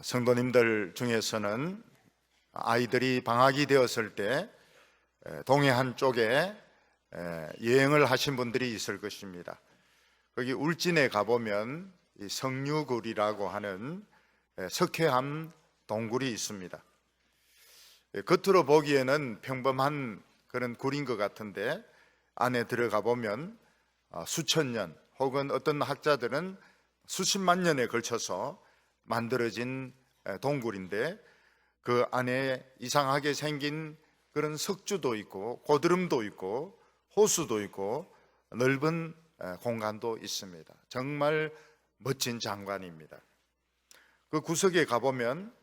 성도님들 중에서는 아이들이 방학이 되었을 때 동해 한쪽에 여행을 하신 분들이 있을 것입니다. 거기 울진에 가보면 이 성류굴이라고 하는 석회암 동굴이 있습니다. 겉으로 보기에는 평범한 그런 굴인 것 같은데 안에 들어가 보면 수천 년 혹은 어떤 학자들은 수십만 년에 걸쳐서 만들어진 동굴인데 그 안에 이상하게 생긴 그런 석주도 있고 고드름도 있고 호수도 있고 넓은 공간도 있습니다. 정말 멋진 장관입니다. 그 구석에 가보면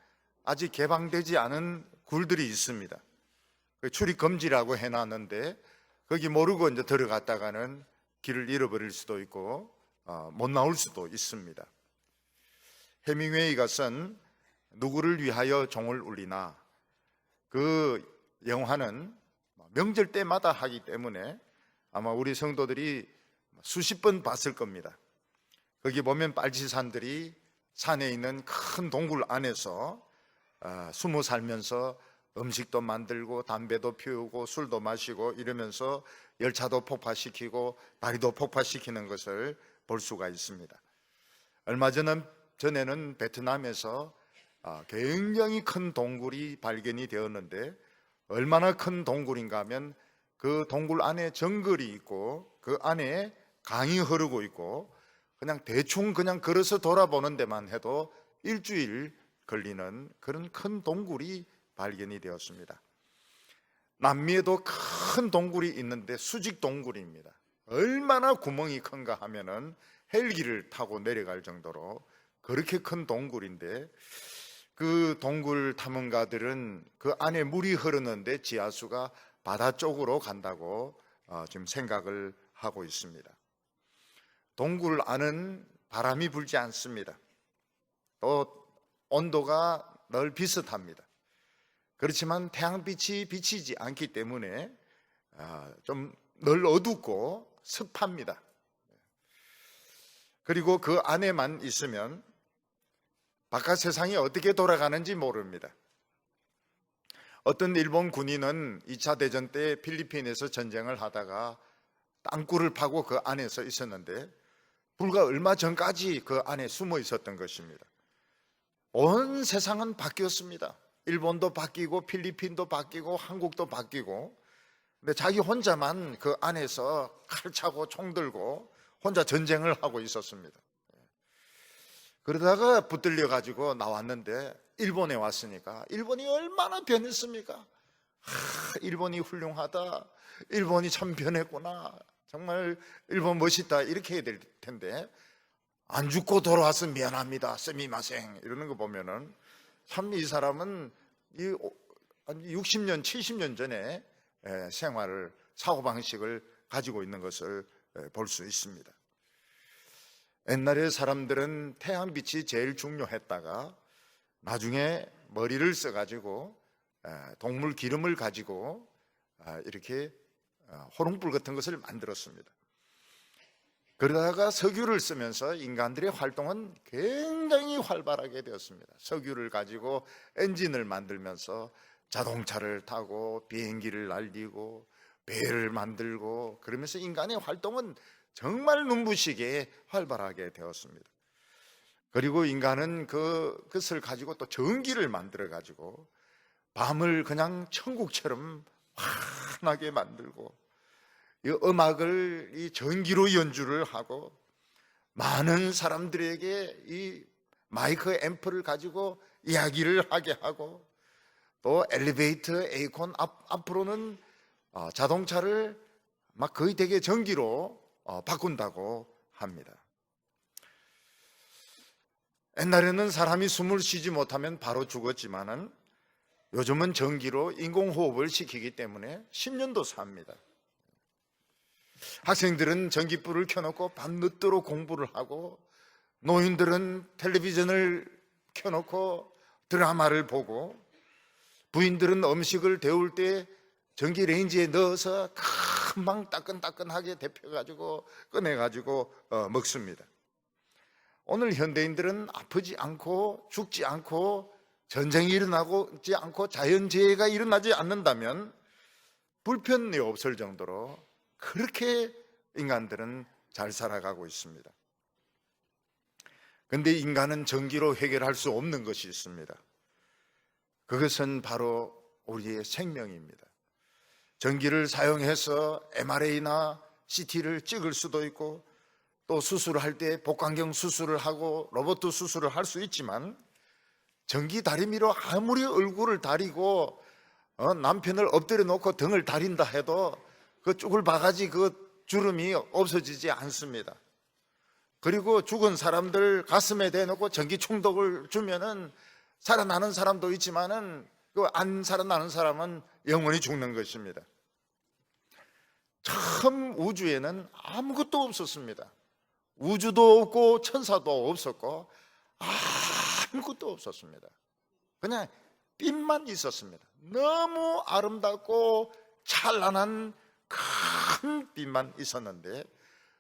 아직 개방되지 않은 굴들이 있습니다. 출입 금지라고 해놨는데 거기 모르고 이제 들어갔다가는 길을 잃어버릴 수도 있고 못 나올 수도 있습니다. 해밍웨이가 쓴 누구를 위하여 종을 울리나, 그 영화는 명절 때마다 하기 때문에 아마 우리 성도들이 수십 번 봤을 겁니다. 거기 보면 빨치산들이 산에 있는 큰 동굴 안에서 숨어 살면서 음식도 만들고 담배도 피우고 술도 마시고 이러면서 열차도 폭파시키고 다리도 폭파시키는 것을 볼 수가 있습니다. 얼마 전에는 베트남에서 굉장히 큰 동굴이 발견이 되었는데, 얼마나 큰 동굴인가 하면 그 동굴 안에 정글이 있고 그 안에 강이 흐르고 있고 그냥 대충 그냥 걸어서 돌아보는 데만 해도 일주일 걸리는 그런 큰 동굴이 발견이 되었습니다. 남미에도 큰 동굴이 있는데 수직 동굴입니다. 얼마나 구멍이 큰가 하면은 헬기를 타고 내려갈 정도로 그렇게 큰 동굴인데, 그 동굴 탐험가들은 그 안에 물이 흐르는데 지하수가 바다 쪽으로 간다고 지금 생각을 하고 있습니다. 동굴 안은 바람이 불지 않습니다. 또 온도가 늘 비슷합니다. 그렇지만 태양빛이 비치지 않기 때문에 좀 늘 어둡고 습합니다. 그리고 그 안에만 있으면 바깥 세상이 어떻게 돌아가는지 모릅니다. 어떤 일본 군인은 2차 대전 때 필리핀에서 전쟁을 하다가 땅굴을 파고 그 안에서 있었는데 불과 얼마 전까지 그 안에 숨어 있었던 것입니다. 온 세상은 바뀌었습니다. 일본도 바뀌고 필리핀도 바뀌고 한국도 바뀌고, 근데 자기 혼자만 그 안에서 칼 차고 총 들고 혼자 전쟁을 하고 있었습니다. 그러다가 붙들려 가지고 나왔는데 일본에 왔으니까 일본이 얼마나 변했습니까? 일본이 훌륭하다, 일본이 참 변했구나, 정말 일본 멋있다 이렇게 해야 될 텐데 안 죽고 돌아와서 미안합니다, 스미마생 이러는 거 보면은 참 이 사람은 60년 70년 전에 생활을 사고방식을 가지고 있는 것을 볼 수 있습니다. 옛날에 사람들은 태양빛이 제일 중요했다가 나중에 머리를 써가지고 동물 기름을 가지고 이렇게 호롱불 같은 것을 만들었습니다. 그러다가 석유를 쓰면서 인간들의 활동은 굉장히 활발하게 되었습니다. 석유를 가지고 엔진을 만들면서 자동차를 타고 비행기를 날리고 배를 만들고 그러면서 인간의 활동은 정말 눈부시게 활발하게 되었습니다. 그리고 인간은 그것을 가지고 또 전기를 만들어 가지고 밤을 그냥 천국처럼 환하게 만들고 이 음악을 이 전기로 연주를 하고 많은 사람들에게 이 마이크 앰프를 가지고 이야기를 하게 하고, 또 엘리베이터 에어컨 앞으로는 자동차를 막 거의 되게 전기로 바꾼다고 합니다. 옛날에는 사람이 숨을 쉬지 못하면 바로 죽었지만은 요즘은 전기로 인공호흡을 시키기 때문에 10년도 삽니다. 학생들은 전기불을 켜놓고 밤늦도록 공부를 하고, 노인들은 텔레비전을 켜놓고 드라마를 보고, 부인들은 음식을 데울 때 전기 레인지에 넣어서 금방 따끈따끈하게 데펴가지고 꺼내가지고 먹습니다. 오늘 현대인들은 아프지 않고 죽지 않고 전쟁이 일어나지 않고 자연재해가 일어나지 않는다면 불편이 없을 정도로 그렇게 인간들은 잘 살아가고 있습니다. 그런데 인간은 전기로 해결할 수 없는 것이 있습니다. 그것은 바로 우리의 생명입니다. 전기를 사용해서 MRI나 CT를 찍을 수도 있고 또 수술할 때 복강경 수술을 하고 로봇 수술을 할 수 있지만 전기 다리미로 아무리 얼굴을 다리고 남편을 엎드려 놓고 등을 다린다 해도 그 쭈글 바가지 그 주름이 없어지지 않습니다. 그리고 죽은 사람들 가슴에 대놓고 전기 충격을 주면은 살아나는 사람도 있지만은 그 안 살아나는 사람은 영원히 죽는 것입니다. 처음 우주에는 아무것도 없었습니다. 우주도 없고 천사도 없었고 아무것도 없었습니다. 그냥 빛만 있었습니다. 너무 아름답고 찬란한 큰 빛만 있었는데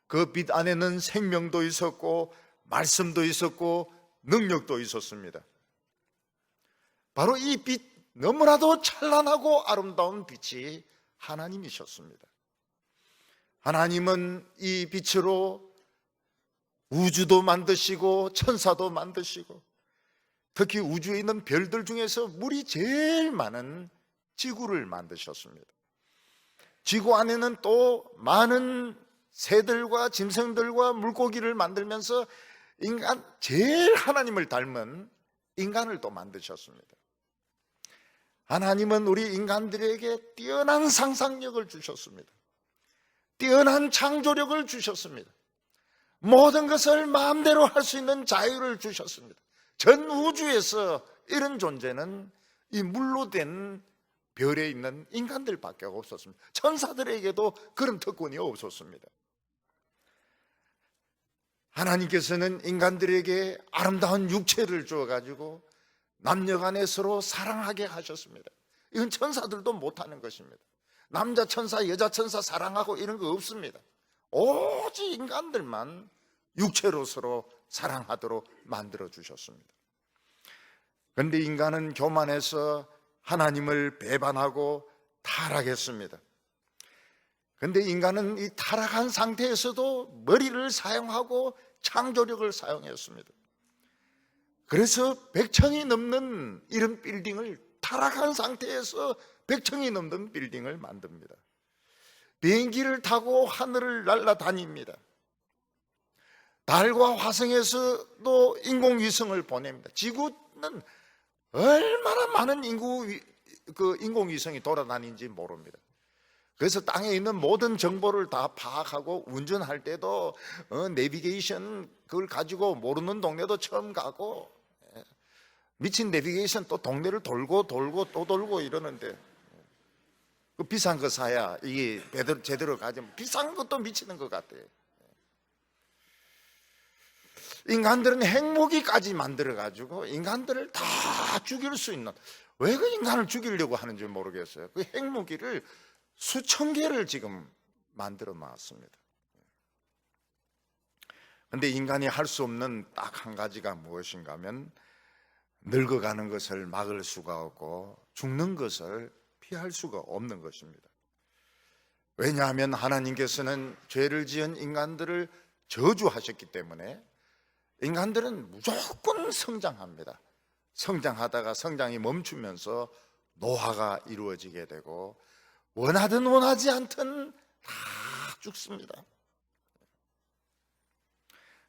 그 빛 안에는 생명도 있었고 말씀도 있었고 능력도 있었습니다. 바로 이 빛, 너무나도 찬란하고 아름다운 빛이 하나님이셨습니다. 하나님은 이 빛으로 우주도 만드시고 천사도 만드시고 특히 우주에 있는 별들 중에서 물이 제일 많은 지구를 만드셨습니다. 지구 안에는 또 많은 새들과 짐승들과 물고기를 만들면서 제일 하나님을 닮은 인간을 또 만드셨습니다. 하나님은 우리 인간들에게 뛰어난 상상력을 주셨습니다. 뛰어난 창조력을 주셨습니다. 모든 것을 마음대로 할 수 있는 자유를 주셨습니다. 전 우주에서 이런 존재는 이 물로 된 별에 있는 인간들밖에 없었습니다. 천사들에게도 그런 특권이 없었습니다. 하나님께서는 인간들에게 아름다운 육체를 주어가지고 남녀간에 서로 사랑하게 하셨습니다. 이건 천사들도 못하는 것입니다. 남자 천사, 여자 천사 사랑하고 이런 거 없습니다. 오직 인간들만 육체로 서로 사랑하도록 만들어 주셨습니다. 그런데 인간은 교만해서 하나님을 배반하고 타락했습니다. 그런데 인간은 이 타락한 상태에서도 머리를 사용하고 창조력을 사용했습니다. 그래서 100층이 넘는 이런 빌딩을 타락한 상태에서 100층이 넘는 빌딩을 만듭니다. 비행기를 타고 하늘을 날아다닙니다. 달과 화성에서도 인공위성을 보냅니다. 지구는 얼마나 많은 인공위성이 돌아다니는지 모릅니다. 그래서 땅에 있는 모든 정보를 다 파악하고 운전할 때도 내비게이션 그걸 가지고 모르는 동네도 처음 가고 미친 내비게이션 또 동네를 돌고 또 돌고 이러는데 그 비싼 거 사야 이게 제대로 가지 비싼 것도 미치는 것 같아요. 인간들은 핵무기까지 만들어가지고 인간들을 다 죽일 수 있는, 왜 그 인간을 죽이려고 하는지 모르겠어요. 그 핵무기를 수천 개를 지금 만들어 놨습니다. 그런데 인간이 할 수 없는 딱 한 가지가 무엇인가 하면 늙어가는 것을 막을 수가 없고 죽는 것을 피할 수가 없는 것입니다. 왜냐하면 하나님께서는 죄를 지은 인간들을 저주하셨기 때문에 인간들은 무조건 성장합니다. 성장하다가 성장이 멈추면서 노화가 이루어지게 되고 원하든 원하지 않든 다 죽습니다.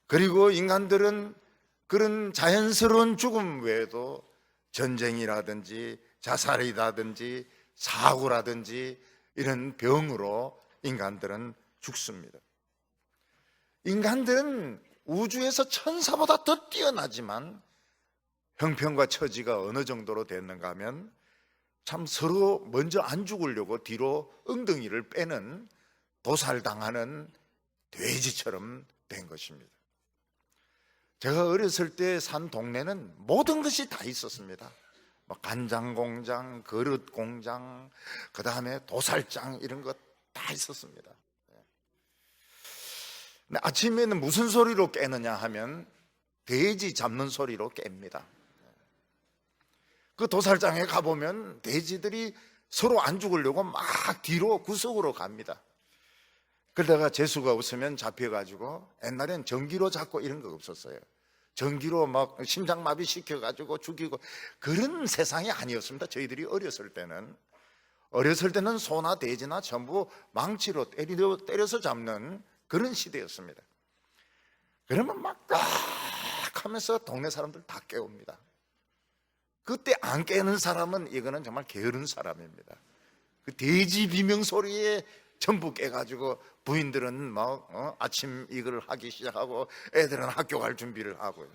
그리고 인간들은 그런 자연스러운 죽음 외에도 전쟁이라든지 자살이라든지 사고라든지 이런 병으로 인간들은 죽습니다. 인간들은 우주에서 천사보다 더 뛰어나지만 형편과 처지가 어느 정도로 됐는가 하면 참 서로 먼저 안 죽으려고 뒤로 엉덩이를 빼는 도살당하는 돼지처럼 된 것입니다. 제가 어렸을 때 산 동네는 모든 것이 다 있었습니다. 간장 공장, 그릇 공장, 그 다음에 도살장 이런 것 다 있었습니다. 근데 아침에는 무슨 소리로 깨느냐 하면 돼지 잡는 소리로 깹니다. 그 도살장에 가보면 돼지들이 서로 안 죽으려고 막 뒤로 구석으로 갑니다. 그러다가 재수가 없으면 잡혀가지고, 옛날엔 전기로 잡고 이런 거 없었어요. 전기로 막 심장마비 시켜가지고 죽이고 그런 세상이 아니었습니다. 저희들이 어렸을 때는 소나 돼지나 전부 망치로 때려서 잡는 그런 시대였습니다. 그러면 막 딱 하면서 동네 사람들 다 깨웁니다. 그때 안 깨는 사람은 이거는 정말 게으른 사람입니다. 그 돼지 비명 소리에 전부 깨가지고 부인들은 막 아침 이걸 하기 시작하고 애들은 학교 갈 준비를 하고요.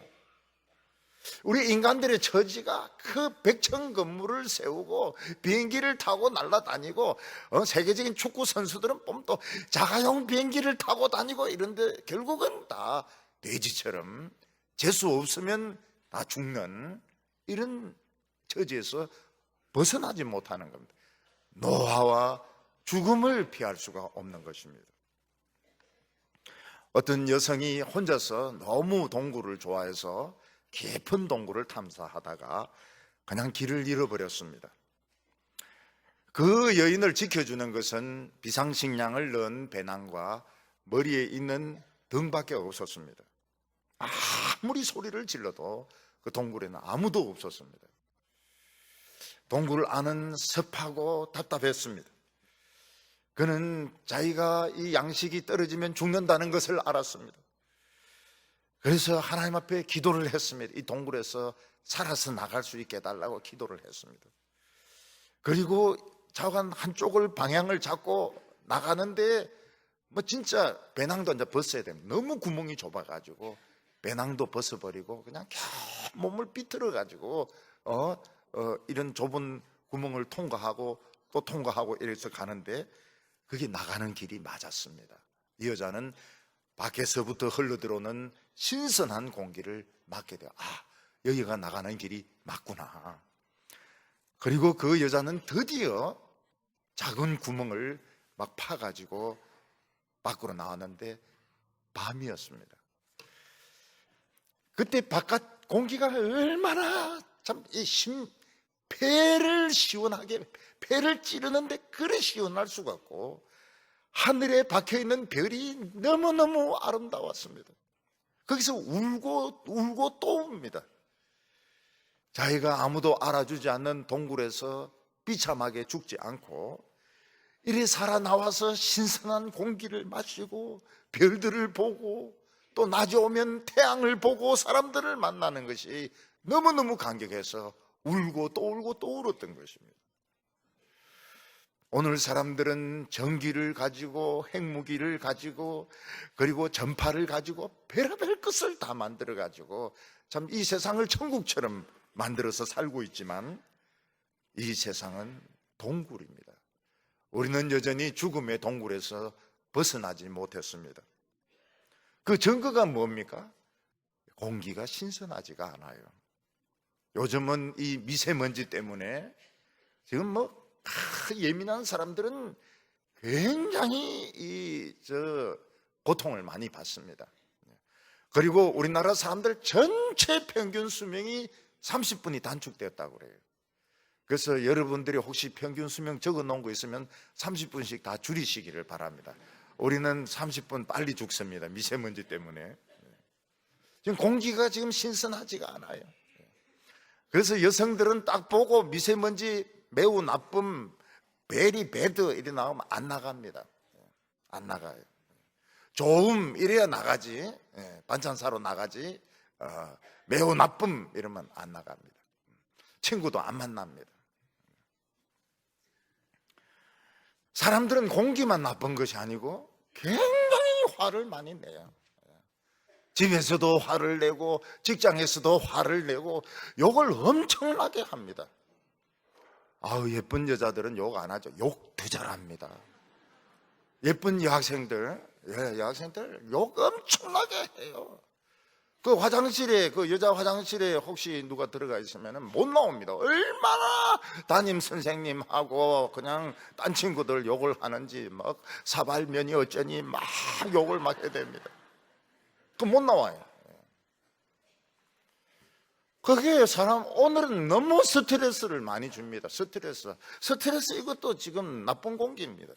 우리 인간들의 처지가 그 백천 건물을 세우고 비행기를 타고 날아다니고 세계적인 축구 선수들은 또 자가용 비행기를 타고 다니고 이런데 결국은 다 돼지처럼 재수 없으면 다 죽는 이런 처지에서 벗어나지 못하는 겁니다. 노화와 죽음을 피할 수가 없는 것입니다. 어떤 여성이 혼자서 너무 동굴을 좋아해서 깊은 동굴을 탐사하다가 그냥 길을 잃어버렸습니다. 그 여인을 지켜주는 것은 비상식량을 넣은 배낭과 머리에 있는 등밖에 없었습니다. 아무리 소리를 질러도 그 동굴에는 아무도 없었습니다. 동굴 안은 습하고 답답했습니다. 그는 자기가 이 양식이 떨어지면 죽는다는 것을 알았습니다. 그래서 하나님 앞에 기도를 했습니다. 이 동굴에서 살아서 나갈 수 있게 해달라고 기도를 했습니다. 그리고 자관 한쪽을 방향을 잡고 나가는데 진짜 배낭도 이제 벗어야 됩니다. 너무 구멍이 좁아가지고 배낭도 벗어버리고 그냥 겨우 몸을 비틀어가지고 이런 좁은 구멍을 통과하고 또 통과하고 이래서 가는데 그게 나가는 길이 맞았습니다. 이 여자는 밖에서부터 흘러들어오는 신선한 공기를 맡게 돼요. 여기가 나가는 길이 맞구나. 그리고 그 여자는 드디어 작은 구멍을 막 파가지고 밖으로 나왔는데 밤이었습니다. 그때 바깥 공기가 얼마나 참 폐를 시원하게, 폐를 찌르는데 그리 시원할 수가 없고 하늘에 박혀있는 별이 너무너무 아름다웠습니다. 거기서 울고 또 웁니다. 자기가 아무도 알아주지 않는 동굴에서 비참하게 죽지 않고 이리 살아나와서 신선한 공기를 마시고 별들을 보고 또 낮에 오면 태양을 보고 사람들을 만나는 것이 너무너무 감격해서 울고 또 울었던 것입니다. 오늘 사람들은 전기를 가지고 핵무기를 가지고 그리고 전파를 가지고 별의별 것을 다 만들어 가지고 참 이 세상을 천국처럼 만들어서 살고 있지만 이 세상은 동굴입니다. 우리는 여전히 죽음의 동굴에서 벗어나지 못했습니다. 그 증거가 뭡니까? 공기가 신선하지가 않아요. 요즘은 이 미세먼지 때문에 지금 예민한 사람들은 굉장히 고통을 많이 받습니다. 그리고 우리나라 사람들 전체 평균 수명이 30분이 단축되었다고 그래요. 그래서 여러분들이 혹시 평균 수명 적어 놓은 거 있으면 30분씩 다 줄이시기를 바랍니다. 우리는 30분 빨리 죽습니다. 미세먼지 때문에. 지금 공기가 지금 신선하지가 않아요. 그래서 여성들은 딱 보고 미세먼지 매우 나쁨, 베리 배드 이래 나오면 안 나갑니다. 안 나가요. 좋음 이래야 나가지, 반찬 사러 나가지, 매우 나쁨 이러면 안 나갑니다. 친구도 안 만납니다. 사람들은 공기만 나쁜 것이 아니고 굉장히 화를 많이 내요. 집에서도 화를 내고 직장에서도 화를 내고 욕을 엄청나게 합니다. 예쁜 여자들은 욕 안 하죠. 욕 더 잘합니다. 예쁜 여학생들 욕 엄청나게 해요. 그 화장실에, 그 여자 화장실에 혹시 누가 들어가 있으면 못 나옵니다. 얼마나 담임 선생님하고 그냥 딴 친구들 욕을 하는지 막 사발면이 어쩌니 막 욕을 막 해야 됩니다. 그 못 나와요. 그게 사람 오늘은 너무 스트레스를 많이 줍니다. 스트레스 이것도 지금 나쁜 공기입니다.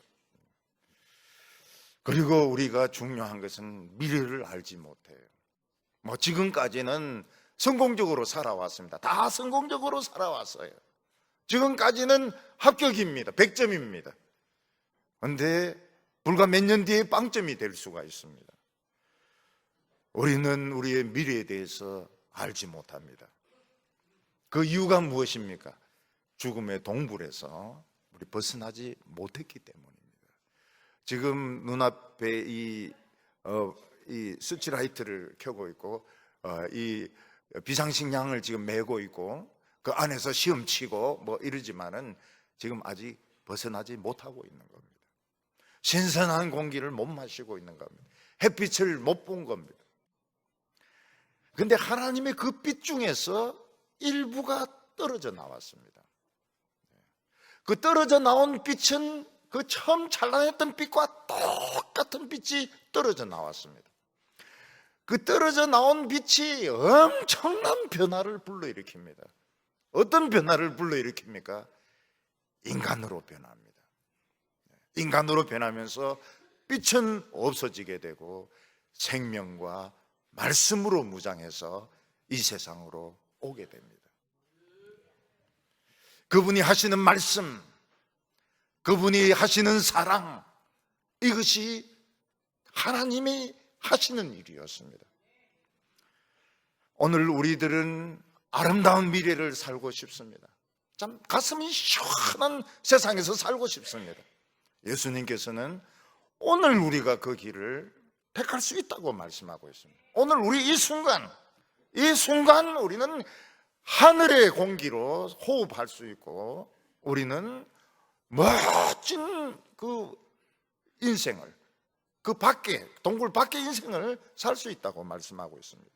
그리고 우리가 중요한 것은 미래를 알지 못해요. 뭐 지금까지는 성공적으로 살아왔습니다. 다 성공적으로 살아왔어요. 지금까지는 합격입니다. 100점입니다. 그런데 불과 몇 년 뒤에 빵점이 될 수가 있습니다. 우리는 우리의 미래에 대해서 알지 못합니다. 그 이유가 무엇입니까? 죽음의 동굴에서 우리 벗어나지 못했기 때문입니다. 지금 눈앞에 이 스치라이트를 켜고 있고 이 비상식량을 지금 메고 있고 그 안에서 시험 치고 뭐 이러지만은 지금 아직 벗어나지 못하고 있는 겁니다. 신선한 공기를 못 마시고 있는 겁니다. 햇빛을 못 본 겁니다. 그런데 하나님의 그 빛 중에서 일부가 떨어져 나왔습니다. 그 떨어져 나온 빛은 그 처음 찬란했던 빛과 똑같은 빛이 떨어져 나왔습니다. 그 떨어져 나온 빛이 엄청난 변화를 불러일으킵니다. 어떤 변화를 불러일으킵니까? 인간으로 변합니다. 인간으로 변하면서 빛은 없어지게 되고 생명과 말씀으로 무장해서 이 세상으로 오게 됩니다. 그분이 하시는 말씀, 그분이 하시는 사랑, 이것이 하나님이 하시는 일이었습니다. 오늘 우리들은 아름다운 미래를 살고 싶습니다. 참 가슴이 시원한 세상에서 살고 싶습니다. 예수님께서는 오늘 우리가 그 길을 택할 수 있다고 말씀하고 있습니다. 오늘 우리 이 순간 우리는 하늘의 공기로 호흡할 수 있고 우리는 멋진 그 인생을 그 밖에 동굴 밖의 인생을 살 수 있다고 말씀하고 있습니다.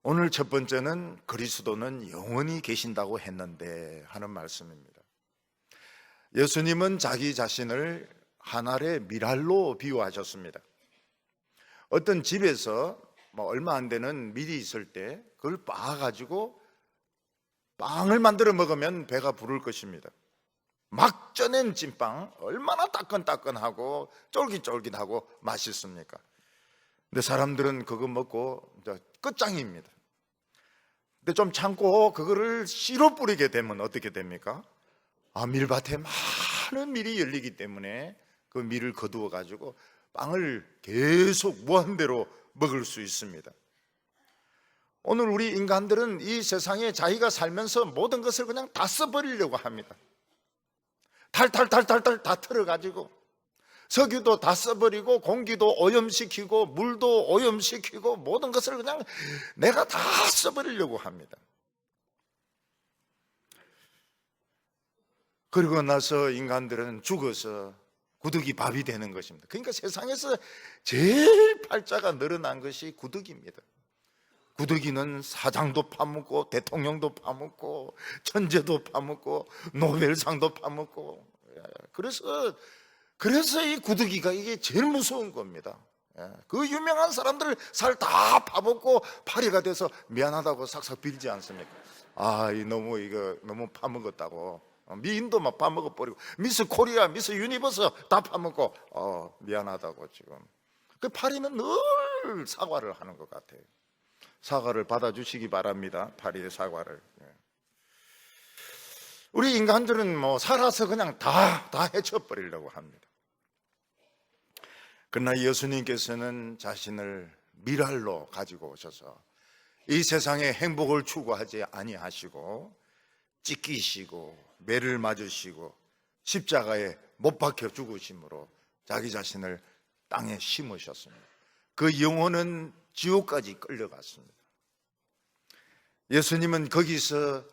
오늘 첫 번째는 그리스도는 영원히 계신다고 했는데 하는 말씀입니다. 예수님은 자기 자신을 한 알의 밀알로 비유하셨습니다. 어떤 집에서 뭐 얼마 안 되는 밀이 있을 때 그걸 빻아가지고 빵을 만들어 먹으면 배가 부를 것입니다. 막 쪄낸 찐빵 얼마나 따끈따끈하고 쫄깃쫄깃하고 맛있습니까? 근데 사람들은 그거 먹고 이제 끝장입니다. 근데 좀 참고 그거를 씨로 뿌리게 되면 어떻게 됩니까? 밀밭에 많은 밀이 열리기 때문에 그 밀을 거두어 가지고 빵을 계속 무한대로 먹을 수 있습니다. 오늘 우리 인간들은 이 세상에 자기가 살면서 모든 것을 그냥 다 써버리려고 합니다. 탈탈탈탈탈 다 털어가지고 석유도 다 써버리고 공기도 오염시키고 물도 오염시키고 모든 것을 그냥 내가 다 써버리려고 합니다. 그리고 나서 인간들은 죽어서 구더기 밥이 되는 것입니다. 그러니까 세상에서 제일 팔자가 늘어난 것이 구더기입니다. 구더기는 사장도 파먹고 대통령도 파먹고 천재도 파먹고 노벨상도 파먹고 그래서 이 구더기가 이게 제일 무서운 겁니다. 그 유명한 사람들 살 다 파먹고 파리가 돼서 미안하다고 싹싹 빌지 않습니까? 너무 파먹었다고. 미인도 막 파먹어 버리고 미스 코리아, 미스 유니버스 다 파먹고 미안하다고 지금. 그 파리는 늘 사과를 하는 것 같아요. 사과를 받아주시기 바랍니다. 파리의 사과를. 우리 인간들은 뭐 살아서 그냥 다 해쳐버리려고 합니다. 그러나 예수님께서는 자신을 밀알로 가지고 오셔서 이 세상의 행복을 추구하지 아니하시고 찢기시고 매를 맞으시고 십자가에 못 박혀 죽으심으로 자기 자신을 땅에 심으셨습니다. 그 영혼은 지옥까지 끌려갔습니다. 예수님은 거기서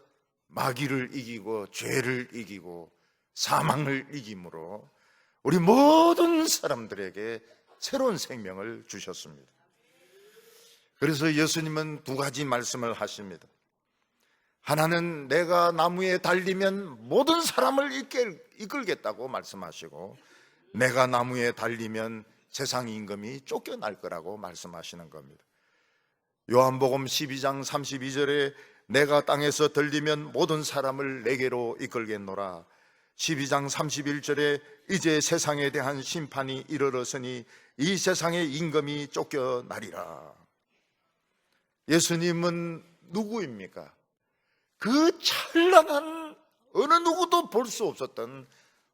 마귀를 이기고 죄를 이기고 사망을 이김으로 우리 모든 사람들에게 새로운 생명을 주셨습니다. 그래서 예수님은 두 가지 말씀을 하십니다. 하나는 내가 나무에 달리면 모든 사람을 이끌겠다고 말씀하시고 내가 나무에 달리면 세상 임금이 쫓겨날 거라고 말씀하시는 겁니다. 요한복음 12장 32절에 내가 땅에서 들리면 모든 사람을 내게로 이끌겠노라. 12장 31절에 이제 세상에 대한 심판이 이르렀으니 이 세상의 임금이 쫓겨나리라. 예수님은 누구입니까? 그 찬란한 어느 누구도 볼 수 없었던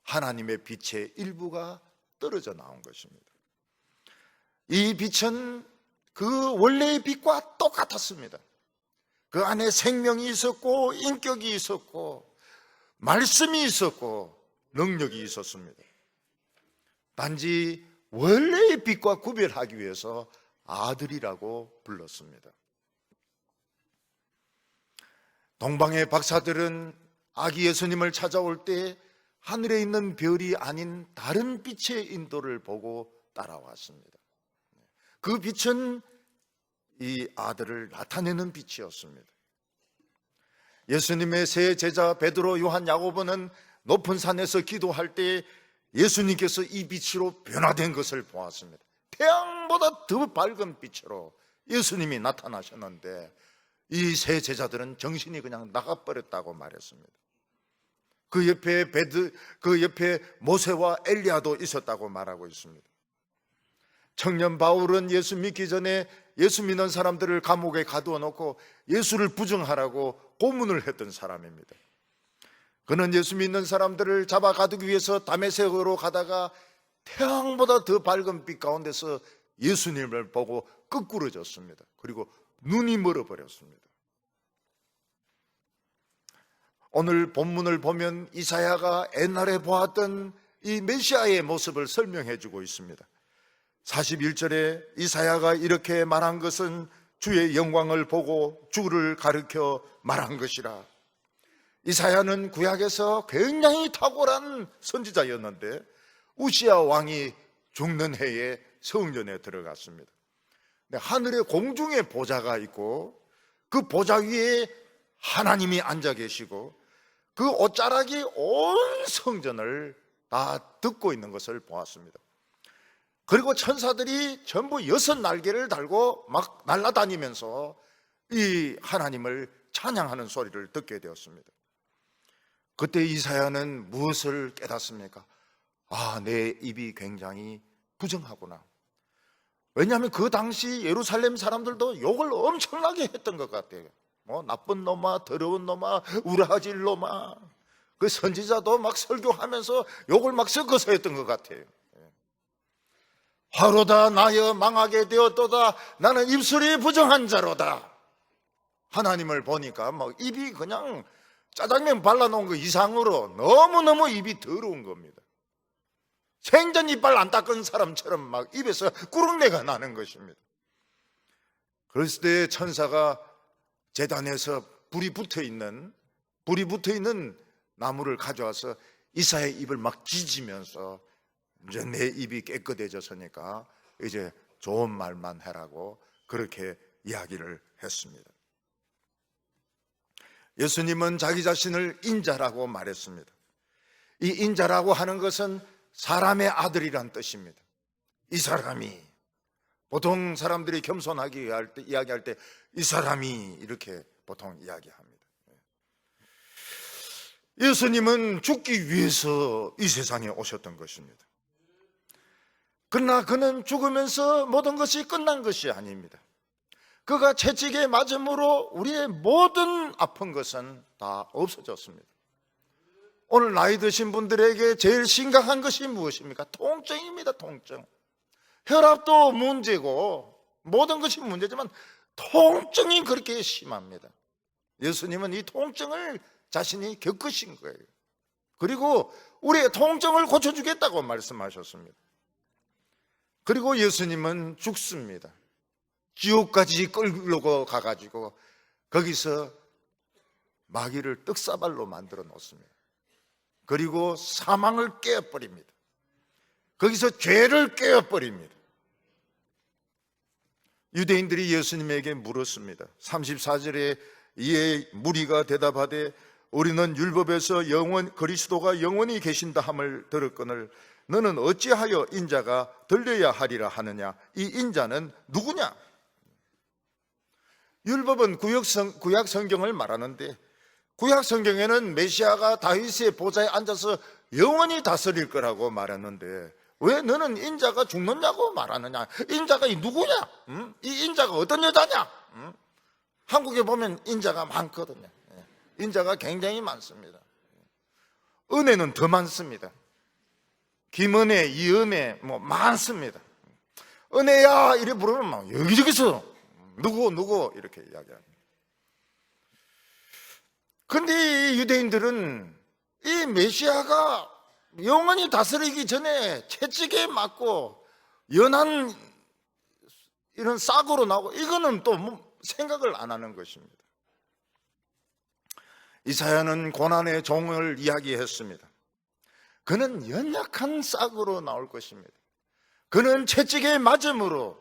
하나님의 빛의 일부가 떨어져 나온 것입니다. 이 빛은 그 원래의 빛과 똑같았습니다. 그 안에 생명이 있었고 인격이 있었고 말씀이 있었고 능력이 있었습니다. 단지 원래의 빛과 구별하기 위해서 아들이라고 불렀습니다. 동방의 박사들은 아기 예수님을 찾아올 때 하늘에 있는 별이 아닌 다른 빛의 인도를 보고 따라왔습니다. 그 빛은 이 아들을 나타내는 빛이었습니다. 예수님의 세 제자 베드로, 요한, 야고보는 높은 산에서 기도할 때 예수님께서 이 빛으로 변화된 것을 보았습니다. 태양보다 더 밝은 빛으로 예수님이 나타나셨는데 이 세 제자들은 정신이 그냥 나가버렸다고 말했습니다. 그 옆에 모세와 엘리야도 있었다고 말하고 있습니다. 청년 바울은 예수 믿기 전에 예수 믿는 사람들을 감옥에 가두어 놓고 예수를 부정하라고 고문을 했던 사람입니다. 그는 예수 믿는 사람들을 잡아 가두기 위해서 다메섹으로 가다가 태양보다 더 밝은 빛 가운데서 예수님을 보고 끄꾸러졌습니다. 그리고 눈이 멀어버렸습니다. 오늘 본문을 보면 이사야가 옛날에 보았던 이 메시아의 모습을 설명해 주고 있습니다. 41절에 이사야가 이렇게 말한 것은 주의 영광을 보고 주를 가르쳐 말한 것이라. 이사야는 구약에서 굉장히 탁월한 선지자였는데 우시야 왕이 죽는 해에 성전에 들어갔습니다. 하늘에 공중에 보좌가 있고 그 보좌 위에 하나님이 앉아 계시고 그 옷자락이 온 성전을 다 덮고 있는 것을 보았습니다. 그리고 천사들이 전부 6 날개를 달고 막 날아다니면서 이 하나님을 찬양하는 소리를 듣게 되었습니다. 그때 이사야는 무엇을 깨닫습니까? 내 입이 굉장히 부정하구나. 왜냐하면 그 당시 예루살렘 사람들도 욕을 엄청나게 했던 것 같아요. 나쁜 놈아, 더러운 놈아, 우라질 놈아. 그 선지자도 막 설교하면서 욕을 막 섞어서 했던 것 같아요. 화로다 나여 망하게 되었도다. 나는 입술이 부정한 자로다. 하나님을 보니까 막 입이 그냥 짜장면 발라놓은 거 이상으로 너무너무 입이 더러운 겁니다. 생전 이빨 안 닦은 사람처럼 막 입에서 꾸룩내가 나는 것입니다. 그랬을 때 천사가 제단에서 불이 붙어 있는 나무를 가져와서 이사야의 입을 막 지지면서 이제 내 입이 깨끗해졌으니까 이제 좋은 말만 해라고 그렇게 이야기를 했습니다. 예수님은 자기 자신을 인자라고 말했습니다. 이 인자라고 하는 것은 사람의 아들이란 뜻입니다. 이 사람이, 보통 사람들이 겸손하게 이야기할 때 이 사람이 이렇게 보통 이야기합니다. 예수님은 죽기 위해서 이 세상에 오셨던 것입니다. 그러나 그는 죽으면서 모든 것이 끝난 것이 아닙니다. 그가 채찍에 맞음으로 우리의 모든 아픈 것은 다 없어졌습니다. 오늘 나이 드신 분들에게 제일 심각한 것이 무엇입니까? 통증입니다. 통증. 혈압도 문제고 모든 것이 문제지만 통증이 그렇게 심합니다. 예수님은 이 통증을 자신이 겪으신 거예요. 그리고 우리의 통증을 고쳐주겠다고 말씀하셨습니다. 그리고 예수님은 죽습니다. 지옥까지 끌고 가가지고 거기서 마귀를 떡사발로 만들어 놓습니다. 그리고 사망을 깨어버립니다. 거기서 죄를 깨어버립니다. 유대인들이 예수님에게 물었습니다. 34절에 이에 무리가 대답하되 우리는 율법에서 그리스도가 영원히 계신다 함을 들었거늘 너는 어찌하여 인자가 들려야 하리라 하느냐? 이 인자는 누구냐? 율법은 구약 성경을 말하는데, 구약 성경에는 메시아가 다윗의 보좌에 앉아서 영원히 다스릴 거라고 말했는데 왜 너는 인자가 죽느냐고 말하느냐? 인자가 이 누구냐? 이 인자가 어떤 여자냐? 한국에 보면 인자가 많거든요. 인자가 굉장히 많습니다. 은혜는 더 많습니다. 김은혜, 이은혜 뭐 많습니다. 은혜야 이래 부르면 막 여기저기서 누구 이렇게 이야기합니다. 근데 이 유대인들은 이 메시아가 영원히 다스리기 전에 채찍에 맞고 연한 이런 싹으로 나오고 이거는 또 생각을 안 하는 것입니다. 이사야는 고난의 종을 이야기했습니다. 그는 연약한 싹으로 나올 것입니다. 그는 채찍에 맞음으로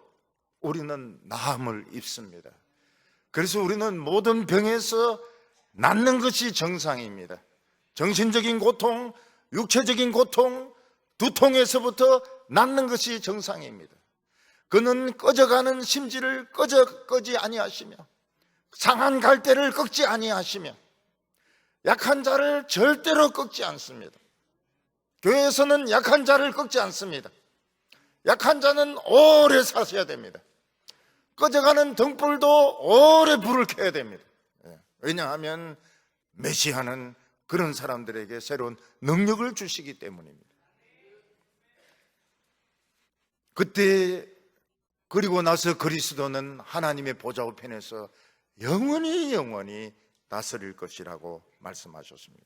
우리는 나음을 입습니다. 그래서 우리는 모든 병에서 낫는 것이 정상입니다. 정신적인 고통, 육체적인 고통, 두통에서부터 낫는 것이 정상입니다. 그는 꺼져가는 심지를 끄지 아니하시며 상한 갈대를 꺾지 아니하시며 약한 자를 절대로 꺾지 않습니다. 교회에서는 약한 자를 꺾지 않습니다. 약한 자는 오래 사셔야 됩니다. 꺼져가는 등불도 오래 불을 켜야 됩니다. 왜냐하면 메시아는 그런 사람들에게 새로운 능력을 주시기 때문입니다. 그때 그리고 나서 그리스도는 하나님의 보좌 우편에서 영원히 다스릴 것이라고 말씀하셨습니다.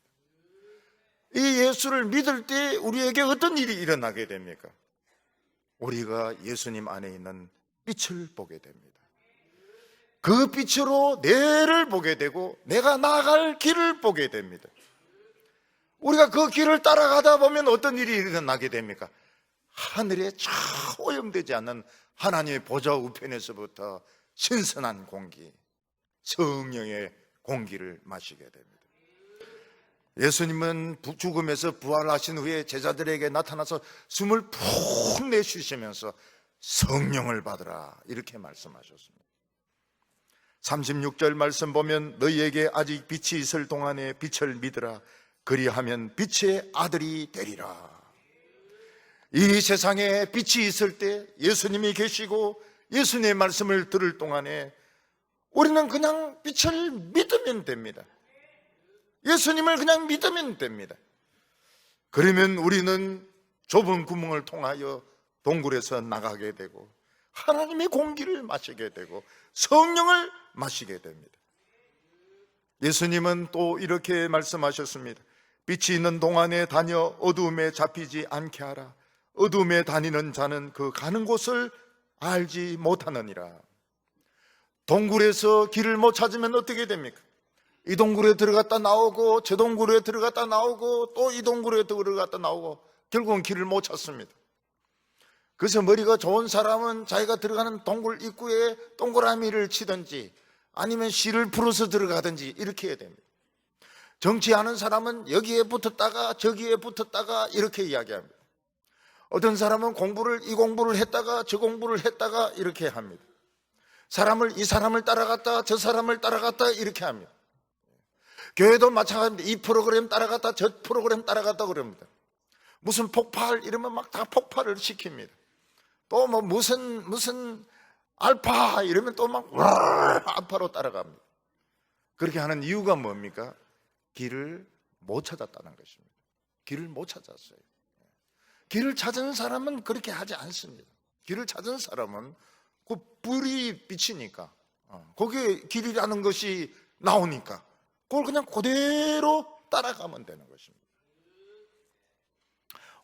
이 예수를 믿을 때 우리에게 어떤 일이 일어나게 됩니까? 우리가 예수님 안에 있는 빛을 보게 됩니다. 그 빛으로 내를 보게 되고 내가 나아갈 길을 보게 됩니다. 우리가 그 길을 따라가다 보면 어떤 일이 일어나게 됩니까? 하늘에 저 오염되지 않는 하나님의 보좌 우편에서부터 신선한 공기, 성령의 공기를 마시게 됩니다. 예수님은 죽음에서 부활하신 후에 제자들에게 나타나서 숨을 푹 내쉬시면서 성령을 받으라 이렇게 말씀하셨습니다. 36절 말씀 보면 너희에게 아직 빛이 있을 동안에 빛을 믿으라. 그리하면 빛의 아들이 되리라. 이 세상에 빛이 있을 때 예수님이 계시고 예수님의 말씀을 들을 동안에 우리는 그냥 빛을 믿으면 됩니다. 예수님을 그냥 믿으면 됩니다. 그러면 우리는 좁은 구멍을 통하여 동굴에서 나가게 되고 하나님의 공기를 마시게 되고 성령을 마시게 됩니다. 예수님은 또 이렇게 말씀하셨습니다. 빛이 있는 동안에 다녀 어두움에 잡히지 않게 하라. 어두움에 다니는 자는 그 가는 곳을 알지 못하느니라. 동굴에서 길을 못 찾으면 어떻게 됩니까? 이 동굴에 들어갔다 나오고 저 동굴에 들어갔다 나오고 또 이 동굴에 들어갔다 나오고 결국은 길을 못 찾습니다. 그래서 머리가 좋은 사람은 자기가 들어가는 동굴 입구에 동그라미를 치든지 아니면 실을 풀어서 들어가든지 이렇게 해야 됩니다. 정치하는 사람은 여기에 붙었다가 저기에 붙었다가 이렇게 이야기합니다. 어떤 사람은 이 공부를 했다가 저 공부를 했다가 이렇게 합니다. 이 사람을 따라갔다 저 사람을 따라갔다 이렇게 합니다. 교회도 마찬가지입니다. 이 프로그램 따라갔다 저 프로그램 따라갔다 그럽니다. 무슨 폭발 이러면 막 다 폭발을 시킵니다. 또 뭐 무슨 알파 이러면 또 막 알파로 따라갑니다. 그렇게 하는 이유가 뭡니까? 길을 못 찾았다는 것입니다. 길을 못 찾았어요. 길을 찾은 사람은 그렇게 하지 않습니다. 길을 찾은 사람은 그 불이 비치니까 거기에 길이라는 것이 나오니까 그걸 그냥 그대로 따라가면 되는 것입니다.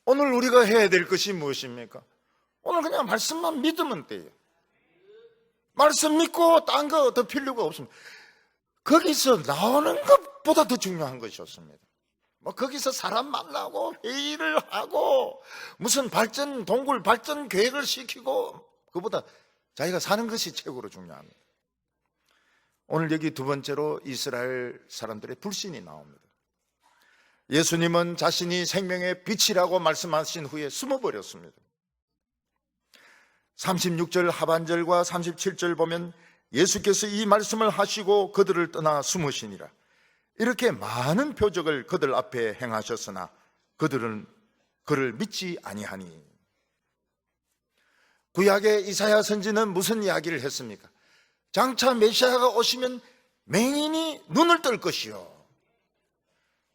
오늘 우리가 해야 될 것이 무엇입니까? 오늘 그냥 말씀만 믿으면 돼요. 말씀 믿고 딴 거 더 필요가 없습니다. 거기서 나오는 것보다 더 중요한 것이었습니다. 뭐 거기서 사람 만나고 회의를 하고 무슨 동굴 발전 계획을 시키고 그보다 자기가 사는 것이 최고로 중요합니다. 오늘 여기 두 번째로 이스라엘 사람들의 불신이 나옵니다. 예수님은 자신이 생명의 빛이라고 말씀하신 후에 숨어버렸습니다. 36절 하반절과 37절 보면 예수께서 이 말씀을 하시고 그들을 떠나 숨으시니라. 이렇게 많은 표적을 그들 앞에 행하셨으나 그들은 그를 믿지 아니하니. 구약의 이사야 선지는 무슨 이야기를 했습니까? 장차 메시아가 오시면 맹인이 눈을 뜰 것이요,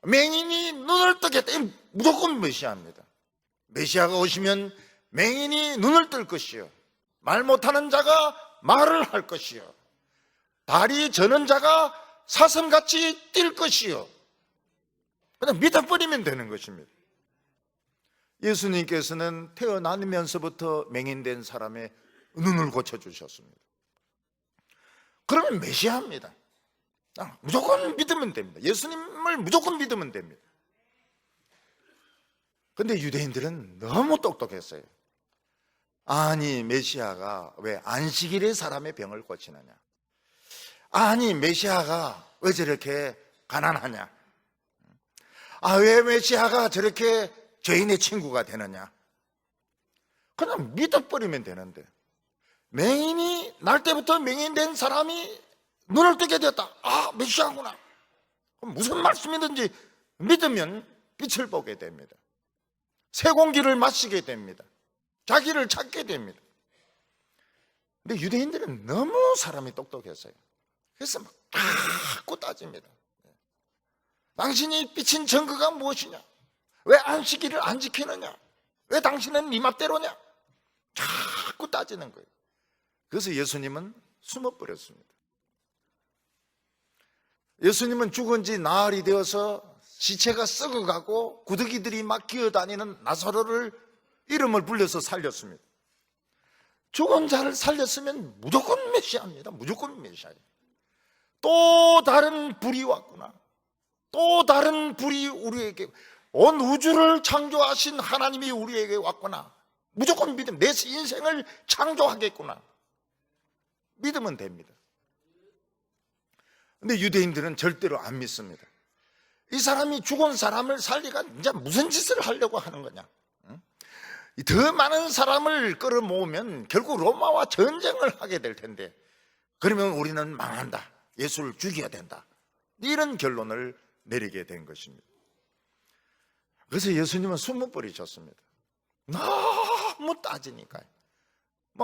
맹인이 눈을 뜨겠다. 무조건 메시아입니다. 메시아가 오시면 맹인이 눈을 뜰 것이요, 말 못하는 자가 말을 할 것이요, 다리 저는 자가 사슴같이 뛸 것이요. 그냥 믿어버리면 되는 것입니다. 예수님께서는 태어나면서부터 맹인된 사람의 눈을 고쳐주셨습니다. 그러면 메시아입니다. 무조건 믿으면 됩니다. 예수님을 무조건 믿으면 됩니다. 근데 유대인들은 너무 똑똑했어요. 아니, 메시아가 왜 안식일에 사람의 병을 고치느냐? 아니, 메시아가 왜 저렇게 가난하냐? 왜 메시아가 저렇게 죄인의 친구가 되느냐? 그냥 믿어버리면 되는데, 맹인이 날 때부터 맹인된 사람이 눈을 뜨게 되었다. 메시아구나. 그럼 무슨 말씀이든지 믿으면 빛을 보게 됩니다. 새 공기를 마시게 됩니다. 자기를 찾게 됩니다. 근데 유대인들은 너무 사람이 똑똑했어요. 그래서 막 자꾸 따집니다. 당신이 비친 증거가 무엇이냐? 왜 안식일을 안 지키느냐? 왜 당신은 네 맘대로냐? 자꾸 따지는 거예요. 그래서 예수님은 숨어버렸습니다. 예수님은 죽은 지 나흘이 되어서 시체가 썩어가고 구더기들이 막 기어다니는 나사로를 이름을 불려서 살렸습니다. 죽은 자를 살렸으면 무조건 메시아입니다. 무조건 메시아예요. 또 다른 불이 왔구나. 또 다른 불이 우리에게, 온 우주를 창조하신 하나님이 우리에게 왔구나. 무조건 믿음, 내 인생을 창조하겠구나. 믿으면 됩니다. 근데 유대인들은 절대로 안 믿습니다. 이 사람이 죽은 사람을 살리가 이제 무슨 짓을 하려고 하는 거냐? 더 많은 사람을 끌어모으면 결국 로마와 전쟁을 하게 될 텐데, 그러면 우리는 망한다. 예수를 죽여야 된다. 이런 결론을 내리게 된 것입니다. 그래서 예수님은 숨어버리셨습니다. 너무 따지니까요.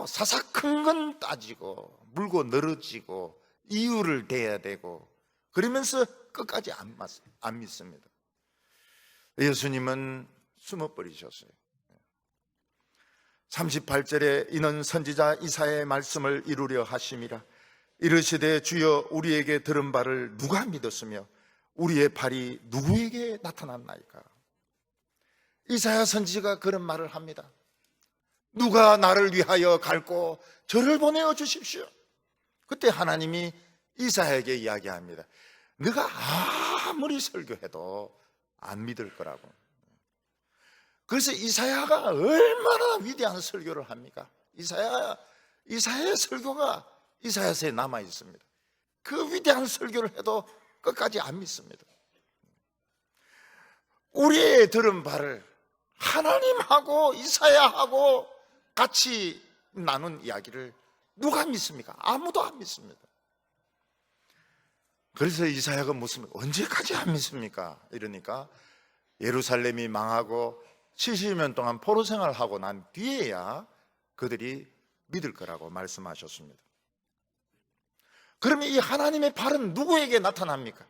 사사 큰 건 따지고 물고 늘어지고 이유를 대야 되고, 그러면서 끝까지 안 믿습니다. 예수님은 숨어버리셨어요. 38절에 이는 선지자 이사야의 말씀을 이루려 하심이라. 이르시되 주여 우리에게 들은 바를 누가 믿었으며 우리의 발이 누구에게 나타났나이까. 이사야 선지자가 그런 말을 합니다. 누가 나를 위하여 갈고 저를 보내어 주십시오. 그때 하나님이 이사야에게 이야기합니다. 네가 아무리 설교해도 안 믿을 거라고. 그래서 이사야가 얼마나 위대한 설교를 합니까? 이사야의 설교가 이사야서에 남아 있습니다. 그 위대한 설교를 해도 끝까지 안 믿습니다. 우리의 들은 바를 하나님하고 이사야하고 같이 나눈 이야기를 누가 믿습니까? 아무도 안 믿습니다. 그래서 이사야가 무슨, 언제까지 안 믿습니까? 이러니까 예루살렘이 망하고 70년 동안 포로 생활을 하고 난 뒤에야 그들이 믿을 거라고 말씀하셨습니다. 그러면 이 하나님의 팔은 누구에게 나타납니까?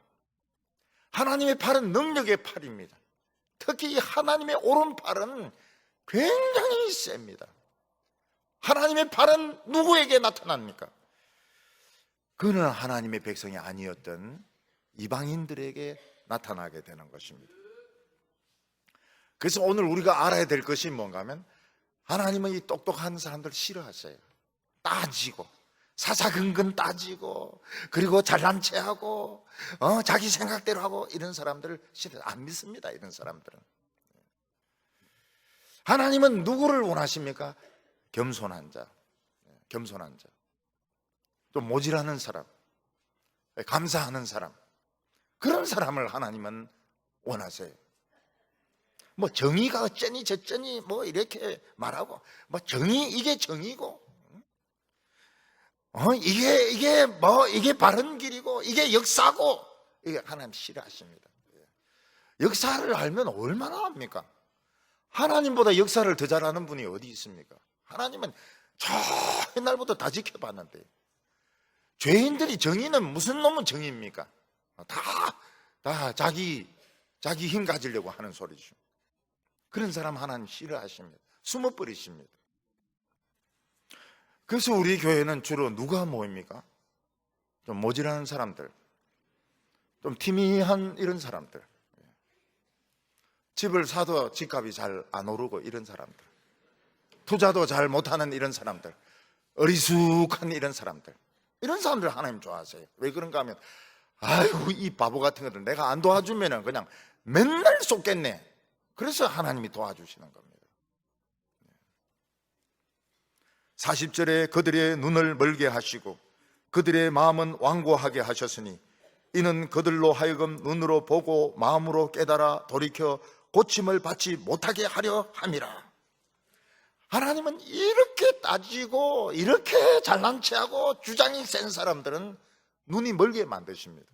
하나님의 팔은 능력의 팔입니다. 특히 이 하나님의 오른팔은 굉장히 셉니다. 하나님의 팔은 누구에게 나타납니까? 그는 하나님의 백성이 아니었던 이방인들에게 나타나게 되는 것입니다. 그래서 오늘 우리가 알아야 될 것이 뭔가 하면, 하나님은 이 똑똑한 사람들 싫어하세요. 따지고 사사근근 따지고, 그리고 잘난 체하고 자기 생각대로 하고, 이런 사람들을 싫어해요. 안 믿습니다. 이런 사람들은. 하나님은 누구를 원하십니까? 겸손한 자, 겸손한 자, 또 모질하는 사람, 감사하는 사람, 그런 사람을 하나님은 원하세요. 정의가 어쩌니 저쩌니 이렇게 말하고, 정의, 이게 정의고, 이게 바른 길이고 이게 역사고, 이게 하나님 싫어하십니다. 역사를 알면 얼마나 합니까? 하나님보다 역사를 더 잘하는 분이 어디 있습니까? 하나님은 저 옛날부터 다 지켜봤는데, 죄인들이 정의는 무슨 놈은 정의입니까? 다 자기 힘 가지려고 하는 소리죠. 그런 사람 하나님 싫어하십니다. 숨어버리십니다. 그래서 우리 교회는 주로 누가 모입니까? 좀 모질하는 사람들, 좀 티미한 이런 사람들, 집을 사도 집값이 잘 안 오르고 이런 사람들, 투자도 잘 못하는 이런 사람들, 어리숙한 이런 사람들, 이런 사람들 하나님 좋아하세요. 왜 그런가 하면, 아이고 이 바보 같은 것들 내가 안 도와주면 그냥 맨날 쏟겠네. 그래서 하나님이 도와주시는 겁니다. 40절에 그들의 눈을 멀게 하시고 그들의 마음은 완고하게 하셨으니 이는 그들로 하여금 눈으로 보고 마음으로 깨달아 돌이켜 고침을 받지 못하게 하려 함이라. 하나님은 이렇게 따지고 이렇게 잘난 체하고 주장이 센 사람들은 눈이 멀게 만드십니다.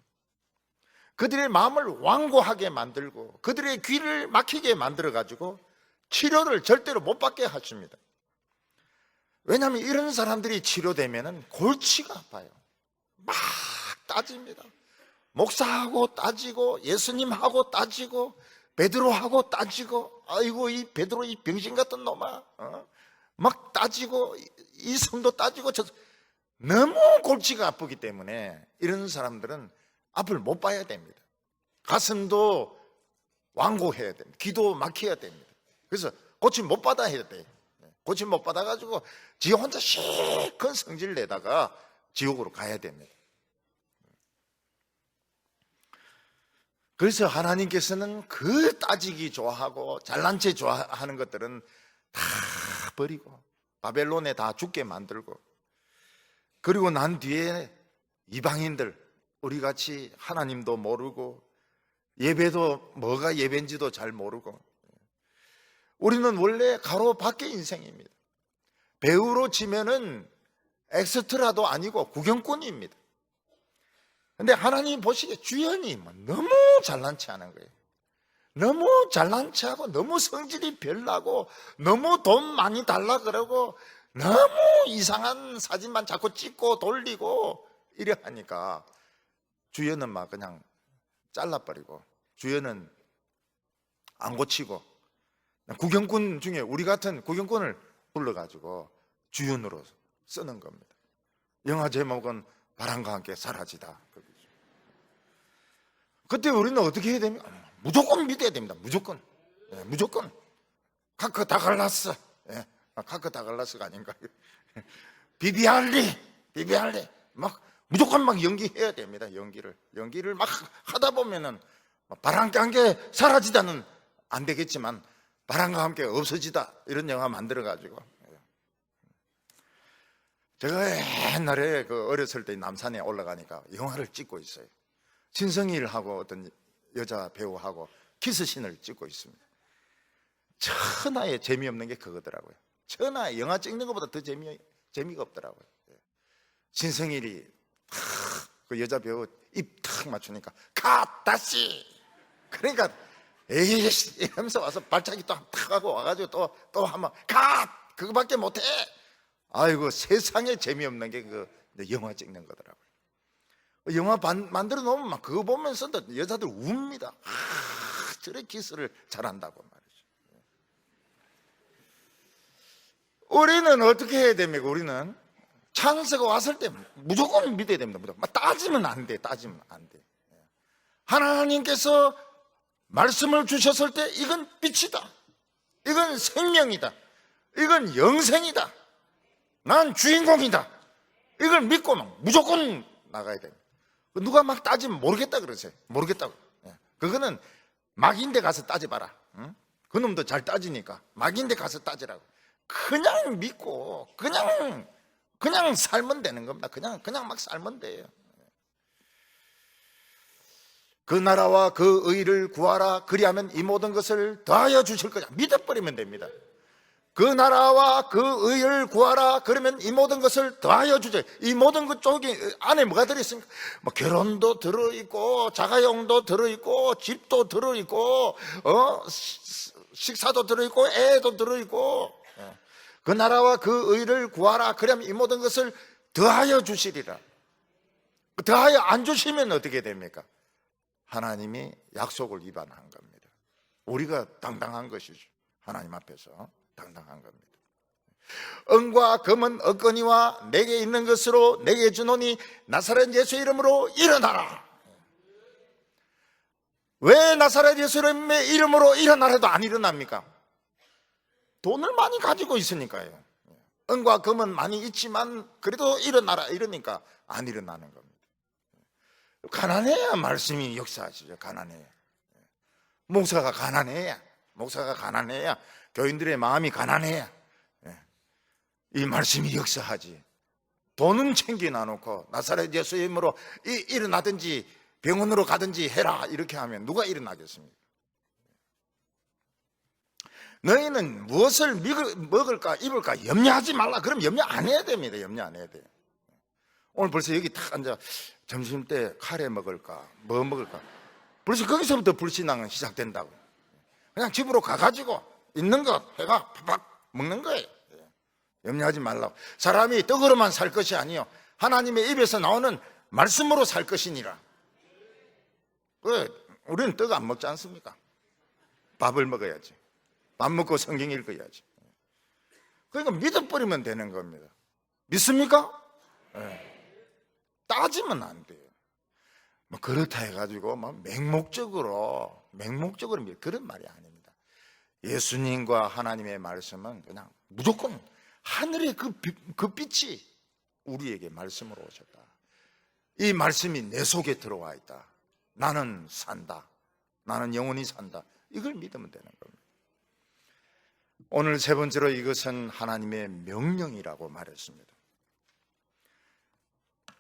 그들의 마음을 완고하게 만들고 그들의 귀를 막히게 만들어가지고 치료를 절대로 못 받게 하십니다. 왜냐하면 이런 사람들이 치료되면 골치가 아파요. 막 따집니다. 목사하고 따지고 예수님하고 따지고 베드로하고 따지고, 아이고 이 베드로 이 병신 같은 놈아, 막 따지고 이 성도 따지고, 너무 골치가 아프기 때문에 이런 사람들은 앞을 못 봐야 됩니다. 가슴도 완고해야 됩니다. 귀도 막혀야 됩니다. 그래서 고침 못 받아 해야 돼요. 고침 못 받아가지고 지 혼자 실컷 성질 내다가 지옥으로 가야 됩니다. 그래서 하나님께서는 그 따지기 좋아하고 잘난 체 좋아하는 것들은 다 버리고 바벨론에 다 죽게 만들고, 그리고 난 뒤에 이방인들, 우리같이 하나님도 모르고 예배도 뭐가 예배인지도 잘 모르고, 우리는 원래 가로밖에 인생입니다. 배우로 치면은 엑스트라도 아니고 구경꾼입니다. 근데 하나님 보시기에 주연이 너무 잘난 체 하는 거예요. 너무 잘난 체하고 너무 성질이 별나고 너무 돈 많이 달라 그러고 너무 이상한 사진만 자꾸 찍고 돌리고 이래 하니까 주연은 막 그냥 잘라버리고, 주연은 안 고치고, 구경꾼 중에 우리 같은 구경꾼을 불러가지고 주연으로 쓰는 겁니다. 영화 제목은 바람과 함께 사라지다. 그때 우리는 어떻게 해야 됩니까? 무조건 믿어야 됩니다. 무조건. 무조건. 카크 다 갈랐어. 카크 다 갈랐어가 아닌가요? 비비알리. 막 무조건 막 연기해야 됩니다. 연기를 막 하다 보면은 바람과 함께 사라지다는 안 되겠지만 바람과 함께 없어지다, 이런 영화 만들어가지고. 제가 옛날에 어렸을 때 남산에 올라가니까 영화를 찍고 있어요. 신성일하고 어떤 여자 배우하고 키스신을 찍고 있습니다. 천하에 재미없는 게 그거더라고요. 천하에 영화 찍는 것보다 더 재미가 없더라고요. 신성일이 그 여자 배우 입 탁 맞추니까 컷! 다시! 그러니까 에이씨 이러면서 와서 발차기 또 탁 하고 와가지고 또 한번 컷! 그거밖에 못해! 아이고, 세상에 재미없는 게 영화 찍는 거더라고요. 영화 만들어 놓으면 막 그거 보면서 여자들 웁니다. 저래 키스를 잘한다고 말이죠. 우리는 어떻게 해야 됩니까? 우리는 찬스가 왔을 때 무조건 믿어야 됩니다. 무조건. 따지면 안 돼. 하나님께서 말씀을 주셨을 때 이건 빛이다, 이건 생명이다, 이건 영생이다, 난 주인공이다, 이걸 믿고 막 무조건 나가야 됩니다. 누가 막 따지면 모르겠다 그러세요. 모르겠다고. 그거는 막인데 가서 따져봐라. 그놈도 잘 따지니까 막인데 가서 따지라고. 그냥 믿고 그냥 살면 되는 겁니다. 그냥 막 살면 돼요. 그 나라와 그 의를 구하라. 그리하면 이 모든 것을 더하여 주실 거냐. 믿어버리면 됩니다. 그 나라와 그 의를 구하라. 그러면 이 모든 것을 더하여 주죠. 이 모든 것 쪽이 안에 뭐가 들어있습니까? 뭐 결혼도 들어있고, 자가용도 들어있고, 집도 들어있고, 식사도 들어있고, 애도 들어있고. 그 나라와 그 의를 구하라. 그러면 이 모든 것을 더하여 주시리라. 더하여 안 주시면 어떻게 됩니까? 하나님이 약속을 위반한 겁니다. 우리가 당당한 것이죠. 하나님 앞에서 당당한 겁니다. 은과 금은 얻거니와 내게 있는 것으로 내게 주노니 나사렛 예수의 이름으로 일어나라. 왜 나사렛 예수의 이름으로 일어나라 해도 안 일어납니까? 돈을 많이 가지고 있으니까요. 은과 금은 많이 있지만 그래도 일어나라 이러니까 안 일어나는 겁니다. 가난해야 말씀이 역사하시죠. 가난해야. 목사가 가난해야 교인들의 마음이 가난해야 이 말씀이 역사하지. 돈은 챙겨놔 놓고 나사렛 예수의 이름으로 일어나든지 병원으로 가든지 해라 이렇게 하면 누가 일어나겠습니까? 너희는 무엇을 먹을까 입을까 염려하지 말라. 그럼 염려 안 해야 됩니다. 염려 안 해야 돼요. 오늘 벌써 여기 딱 앉아 점심때 카레 먹을까 뭐 먹을까 벌써 거기서부터 불신앙은 시작된다고. 그냥 집으로 가가지고 있는 것 해가 팍팍 먹는 거예요. 염려하지 말라고. 사람이 떡으로만 살 것이 아니요 하나님의 입에서 나오는 말씀으로 살 것이니라. 왜? 우리는 떡 안 먹지 않습니까? 밥을 먹어야지. 밥 먹고 성경 읽어야지. 그러니까 믿어버리면 되는 겁니다. 믿습니까? 네. 따지면 안 돼요. 뭐 그렇다 해가지고 막 맹목적으로 그런 말이 아닙니다. 예수님과 하나님의 말씀은 그냥 무조건 하늘의 그 빛이 우리에게 말씀으로 오셨다. 이 말씀이 내 속에 들어와 있다. 나는 산다. 나는 영원히 산다. 이걸 믿으면 되는 겁니다. 오늘 세 번째로 이것은 하나님의 명령이라고 말했습니다.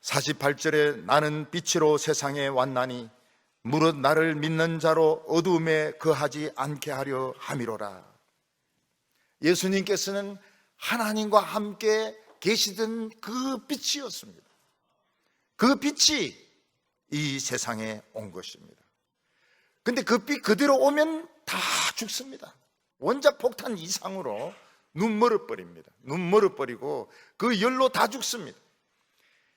48절에 나는 빛으로 세상에 왔나니 무릇 나를 믿는 자로 어두움에 거하지 않게 하려 함이로라. 예수님께서는 하나님과 함께 계시던 그 빛이었습니다. 그 빛이 이 세상에 온 것입니다. 근데 그 빛 그대로 오면 다 죽습니다. 원자 폭탄 이상으로 눈 멀어버립니다. 눈 멀어버리고 그 열로 다 죽습니다.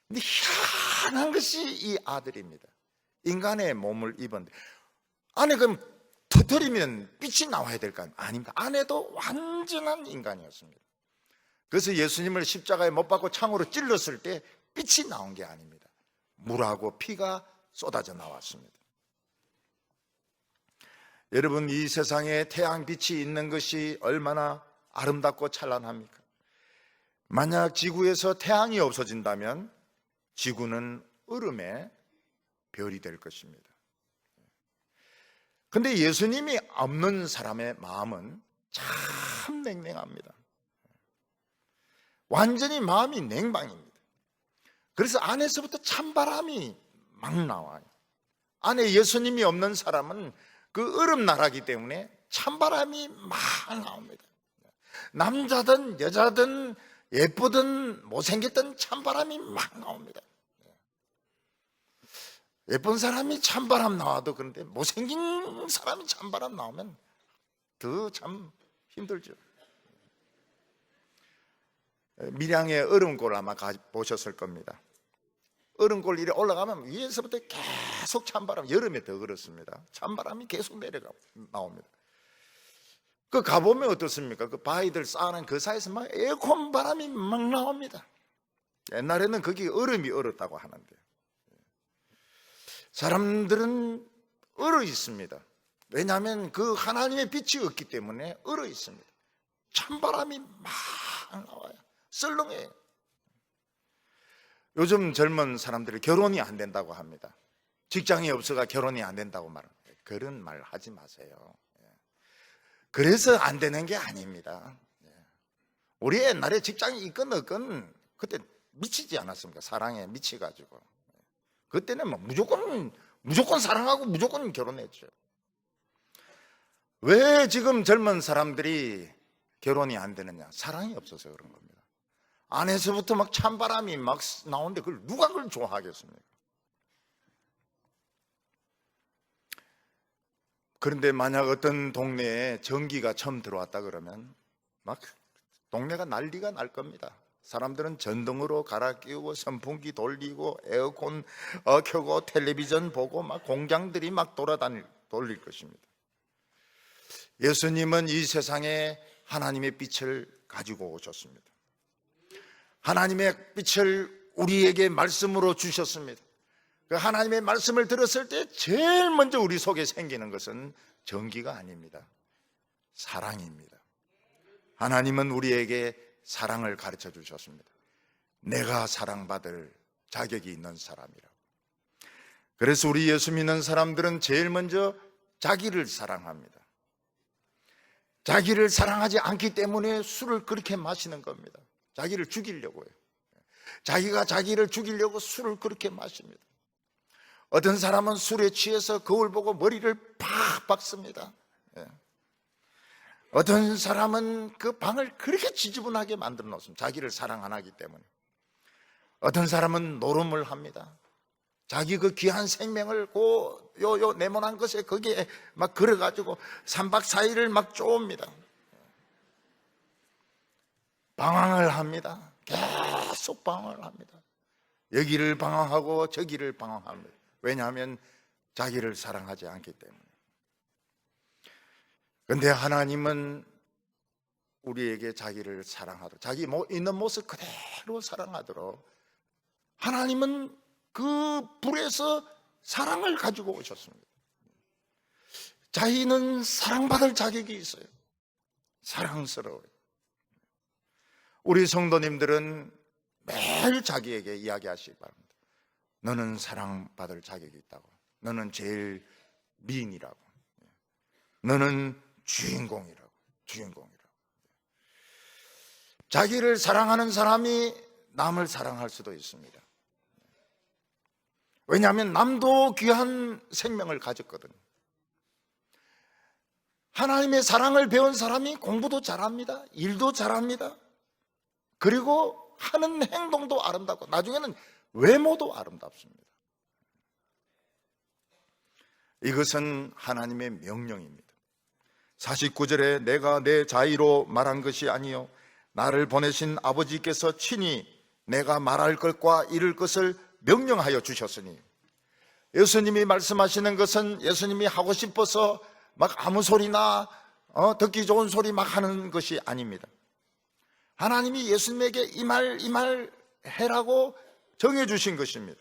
근데 희한한 것이 이 아들입니다. 인간의 몸을 입었는데 안에 그럼 터뜨리면 빛이 나와야 될 거 아닙니까? 안에도 완전한 인간이었습니다. 그래서 예수님을 십자가에 못 박고 창으로 찔렀을 때 빛이 나온 게 아닙니다. 물하고 피가 쏟아져 나왔습니다. 여러분, 이 세상에 태양빛이 있는 것이 얼마나 아름답고 찬란합니까? 만약 지구에서 태양이 없어진다면 지구는 얼음의 별이 될 것입니다. 그런데 예수님이 없는 사람의 마음은 참 냉랭합니다. 완전히 마음이 냉방입니다. 그래서 안에서부터 찬바람이 막 나와요. 안에 예수님이 없는 사람은 그 얼음 나라기 때문에 찬바람이 막 나옵니다. 남자든 여자든 예쁘든 못생겼든 찬바람이 막 나옵니다. 예쁜 사람이 찬바람 나와도 그런데 못생긴 사람이 찬바람 나오면 더 참 힘들죠. 밀양의 얼음골 아마 보셨을 겁니다. 얼음골 이래 올라가면 위에서부터 계속 찬바람, 여름에 더 그렇습니다. 찬바람이 계속 나옵니다. 그 가보면 어떻습니까? 그 바위들 쌓아놓은 그 사이에서 막 에어컨 바람이 막 나옵니다. 옛날에는 거기 얼음이 얼었다고 하는데 사람들은 얼어 있습니다. 왜냐하면 그 하나님의 빛이 없기 때문에 얼어 있습니다. 찬바람이 막 나와요. 썰렁해요. 요즘 젊은 사람들이 결혼이 안 된다고 합니다. 직장이 없어가 결혼이 안 된다고 말합니다. 그런 말 하지 마세요. 그래서 안 되는 게 아닙니다. 우리 옛날에 직장이 있건 없건 그때 미치지 않았습니까? 사랑에 미치가지고. 그때는 뭐 무조건 사랑하고 무조건 결혼했죠. 왜 지금 젊은 사람들이 결혼이 안 되느냐? 사랑이 없어서 그런 겁니다. 안에서부터 막 찬바람이 막 나오는데 그걸 누가 그걸 좋아하겠습니까? 그런데 만약 어떤 동네에 전기가 처음 들어왔다 그러면 막 동네가 난리가 날 겁니다. 사람들은 전등으로 갈아 끼우고 선풍기 돌리고 에어컨 켜고 텔레비전 보고 막 공장들이 막 돌릴 것입니다. 예수님은 이 세상에 하나님의 빛을 가지고 오셨습니다. 하나님의 빛을 우리에게 말씀으로 주셨습니다. 그 하나님의 말씀을 들었을 때 제일 먼저 우리 속에 생기는 것은 전기가 아닙니다. 사랑입니다. 하나님은 우리에게 사랑을 가르쳐 주셨습니다. 내가 사랑받을 자격이 있는 사람이라고. 그래서 우리 예수 믿는 사람들은 제일 먼저 자기를 사랑합니다. 자기를 사랑하지 않기 때문에 술을 그렇게 마시는 겁니다. 자기를 죽이려고요. 자기가 자기를 죽이려고 술을 그렇게 마십니다. 어떤 사람은 술에 취해서 거울 보고 머리를 팍 박습니다. 어떤 사람은 그 방을 그렇게 지저분하게 만들어 놓습니다. 자기를 사랑 안 하기 때문에. 어떤 사람은 노름을 합니다. 자기 그 귀한 생명을 요 네모난 것에 거기에 막 걸어가지고 3박 4일을 막 쪼옵니다. 방황을 합니다. 계속 방황을 합니다. 여기를 방황하고 저기를 방황합니다. 왜냐하면 자기를 사랑하지 않기 때문에. 그런데 하나님은 우리에게 자기를 사랑하도록, 자기 있는 모습 그대로 사랑하도록 하나님은 그 불에서 사랑을 가지고 오셨습니다. 자기는 사랑받을 자격이 있어요. 사랑스러워요. 우리 성도님들은 매일 자기에게 이야기하시기 바랍니다. 너는 사랑받을 자격이 있다고. 너는 제일 미인이라고. 너는 주인공이라고. 자기를 사랑하는 사람이 남을 사랑할 수도 있습니다. 왜냐하면 남도 귀한 생명을 가졌거든요. 하나님의 사랑을 배운 사람이 공부도 잘합니다. 일도 잘합니다. 그리고 하는 행동도 아름답고 나중에는 외모도 아름답습니다. 이것은 하나님의 명령입니다. 49절에 내가 내 자의로 말한 것이 아니요 나를 보내신 아버지께서 친히 내가 말할 것과 이룰 것을 명령하여 주셨으니, 예수님이 말씀하시는 것은 예수님이 하고 싶어서 막 아무 소리나 듣기 좋은 소리 막 하는 것이 아닙니다. 하나님이 예수님에게 이 말 해라고 정해주신 것입니다.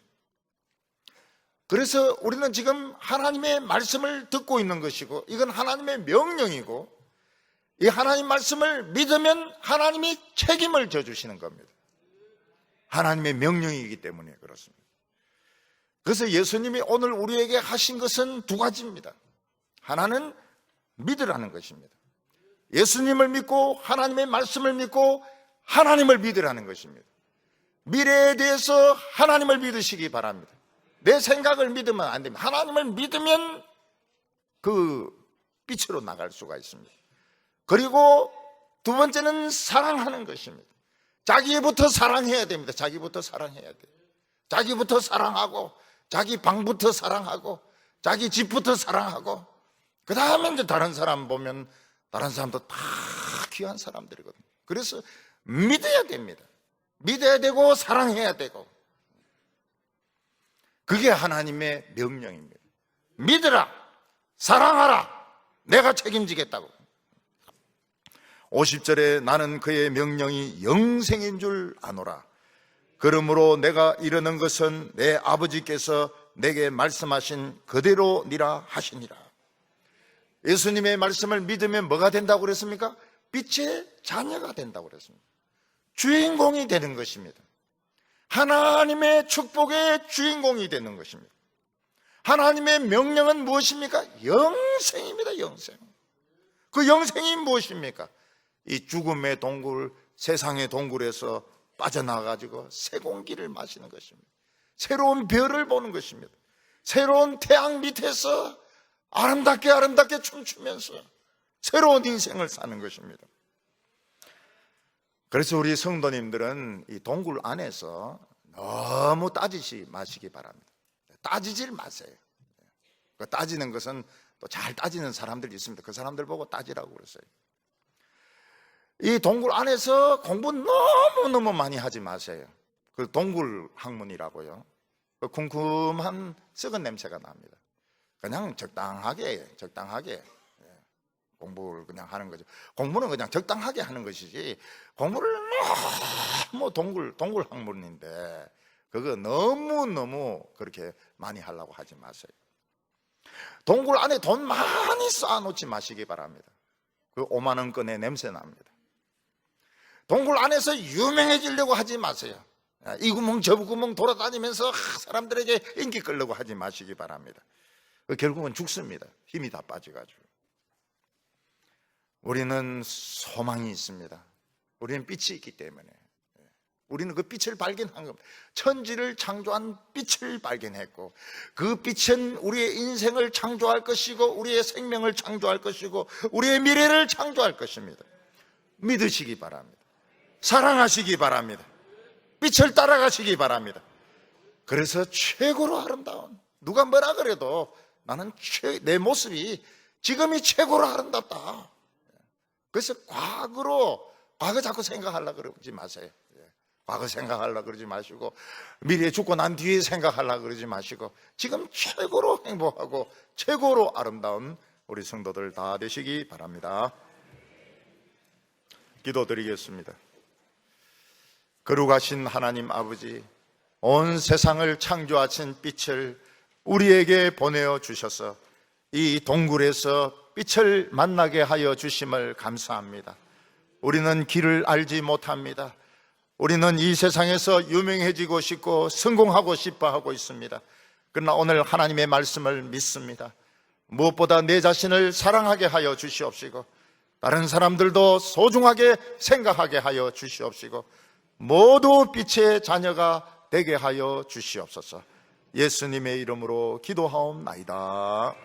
그래서 우리는 지금 하나님의 말씀을 듣고 있는 것이고, 이건 하나님의 명령이고, 이 하나님 말씀을 믿으면 하나님이 책임을 져주시는 겁니다. 하나님의 명령이기 때문에 그렇습니다. 그래서 예수님이 오늘 우리에게 하신 것은 두 가지입니다. 하나는 믿으라는 것입니다. 예수님을 믿고 하나님의 말씀을 믿고 하나님을 믿으라는 것입니다. 미래에 대해서 하나님을 믿으시기 바랍니다. 내 생각을 믿으면 안 됩니다. 하나님을 믿으면 그 빛으로 나갈 수가 있습니다. 그리고 두 번째는 사랑하는 것입니다. 자기부터 사랑해야 됩니다. 자기부터 사랑해야 돼요. 자기부터 사랑하고, 자기 방부터 사랑하고, 자기 집부터 사랑하고, 그 다음에 이제 다른 사람 보면 다른 사람도 다 귀한 사람들이거든요. 그래서 믿어야 됩니다. 믿어야 되고 사랑해야 되고, 그게 하나님의 명령입니다. 믿으라, 사랑하라, 내가 책임지겠다고. 50절에 나는 그의 명령이 영생인 줄 아노라. 그러므로 내가 이르는 것은 내 아버지께서 내게 말씀하신 그대로니라 하시니라. 예수님의 말씀을 믿으면 뭐가 된다고 그랬습니까? 빛의 자녀가 된다고 그랬습니다. 주인공이 되는 것입니다. 하나님의 축복의 주인공이 되는 것입니다. 하나님의 명령은 무엇입니까? 영생입니다. 영생. 그 영생이 무엇입니까? 이 죽음의 동굴, 세상의 동굴에서 빠져나가지고 새 공기를 마시는 것입니다. 새로운 별을 보는 것입니다. 새로운 태양 밑에서 아름답게 춤추면서 새로운 인생을 사는 것입니다. 그래서 우리 성도님들은 이 동굴 안에서 너무 따지지 마시기 바랍니다. 따지질 마세요. 그 따지는 것은 또 잘 따지는 사람들이 있습니다. 그 사람들 보고 따지라고 그랬어요. 이 동굴 안에서 공부 너무너무 많이 하지 마세요. 그 동굴 학문이라고요. 그 쿰쿰한 썩은 냄새가 납니다. 그냥 적당하게 공부를 그냥 하는 거죠. 공부는 그냥 적당하게 하는 것이지, 공부를 너무 동굴 학문인데 그거 너무 그렇게 많이 하려고 하지 마세요. 동굴 안에 돈 많이 쌓아놓지 마시기 바랍니다. 그 5만 원권의 냄새 납니다. 동굴 안에서 유명해지려고 하지 마세요. 이 구멍 저 구멍 돌아다니면서 사람들에게 인기 끌려고 하지 마시기 바랍니다. 결국은 죽습니다. 힘이 다 빠져가지고. 우리는 소망이 있습니다. 우리는 빛이 있기 때문에 우리는 그 빛을 발견한 겁니다. 천지를 창조한 빛을 발견했고, 그 빛은 우리의 인생을 창조할 것이고 우리의 생명을 창조할 것이고 우리의 미래를 창조할 것입니다. 믿으시기 바랍니다. 사랑하시기 바랍니다. 빛을 따라가시기 바랍니다. 그래서 최고로 아름다운, 누가 뭐라 그래도 나는 내 모습이 지금이 최고로 아름답다. 그래서 과거 자꾸 생각하려고 그러지 마세요. 과거 생각하려고 그러지 마시고, 미래에 죽고 난 뒤에 생각하려고 그러지 마시고, 지금 최고로 행복하고 최고로 아름다운 우리 성도들 다 되시기 바랍니다. 기도드리겠습니다. 거룩하신 하나님 아버지, 온 세상을 창조하신 빛을 우리에게 보내어 주셔서 이 동굴에서 빛을 만나게 하여 주심을 감사합니다. 우리는 길을 알지 못합니다. 우리는 이 세상에서 유명해지고 싶고 성공하고 싶어 하고 있습니다. 그러나 오늘 하나님의 말씀을 믿습니다. 무엇보다 내 자신을 사랑하게 하여 주시옵시고, 다른 사람들도 소중하게 생각하게 하여 주시옵시고, 모두 빛의 자녀가 되게 하여 주시옵소서. 예수님의 이름으로 기도하옵나이다.